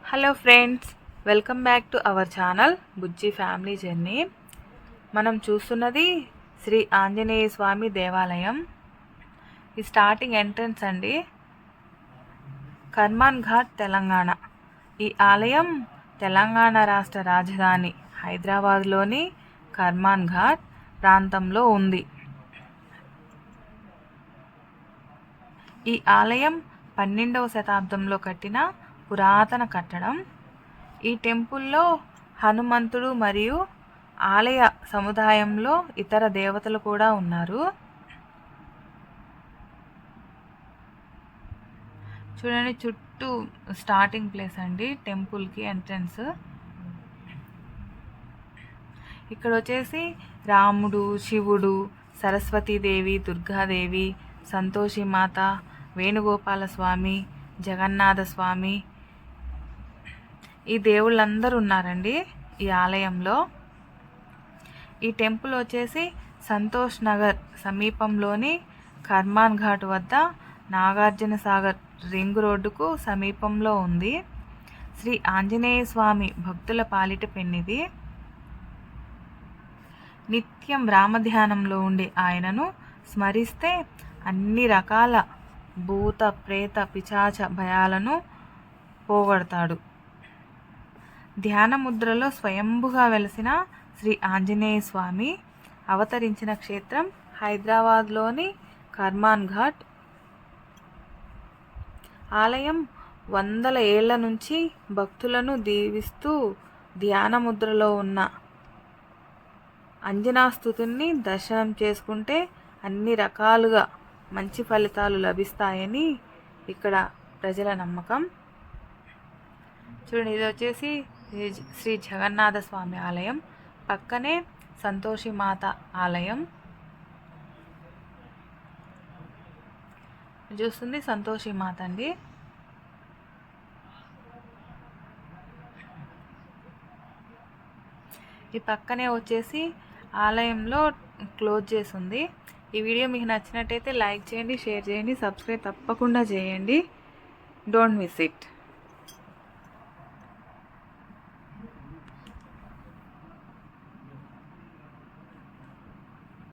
Hello friends, welcome back to our channel Bujji family journey. మనం చూస్తున్నది శ్రీ ఆంజనేయ స్వామి దేవాలయం. ఈ స్టార్టింగ్ ఎంట్రన్స్ అండి. కర్మాన్ ఘాట్, తెలంగాణ. ఈ ఆలయం తెలంగాణ రాష్ట్ర రాజధాని హైదరాబాద్లోని కర్మాన్ ఘాట్ ప్రాంతంలో ఉంది. ఈ ఆలయం 12వ శతాబ్దంలో కట్టిన పురాతన కట్టడం. ఈ టెంపుల్లో హనుమంతుడు మరియు ఆలయ సముదాయంలో ఇతర దేవతలు కూడా ఉన్నారు. చూడండి, చుట్టూ స్టార్టింగ్ ప్లేస్ అండి టెంపుల్కి ఎంట్రన్స్. ఇక్కడ వచ్చేసి రాముడు, శివుడు, సరస్వతీదేవి, దుర్గాదేవి, సంతోషిమాత, వేణుగోపాల స్వామి, జగన్నాథ స్వామి, ఈ దేవుళ్ళందరూ ఉన్నారండి ఈ ఆలయంలో. ఈ టెంపుల్ వచ్చేసి సంతోష్ నగర్ సమీపంలోని కర్మాన్ ఘాట్ వద్ద నాగార్జున సాగర్ రింగ్ రోడ్డుకు సమీపంలో ఉంది. శ్రీ ఆంజనేయ స్వామి భక్తుల పాలిట పెన్నిది. నిత్యం రామధ్యానంలో ఉండే ఆయనను స్మరిస్తే అన్ని రకాల భూత, ప్రేత, పిశాచ భయాలను పోగొడతాడు. ధ్యాన ముద్రలో స్వయంభుగా వెలిసిన శ్రీ ఆంజనేయ స్వామి అవతరించిన క్షేత్రం హైదరాబాద్లోని కర్మాన్ ఘాట్. ఆలయం వందల ఏళ్ల నుంచి భక్తులను దీవిస్తూ ధ్యాన ముద్రలో ఉన్న అంజనాస్తుతుని దర్శనం చేసుకుంటే అన్ని రకాలుగా మంచి ఫలితాలు లభిస్తాయని ఇక్కడ ప్రజల నమ్మకం. చూడండి, ఇది వచ్చేసి శ్రీ జగన్నాథ స్వామి ఆలయం. పక్కనే సంతోషిమాత ఆలయం చూస్తుంది. సంతోషిమాత అండి. ఈ పక్కనే వచ్చేసి ఆలయంలో క్లోజ్ చేసి ఉంది. ఈ వీడియో మీకు నచ్చినట్టయితే లైక్ చేయండి, షేర్ చేయండి, సబ్స్క్రైబ్ తప్పకుండా చేయండి. Don't miss it.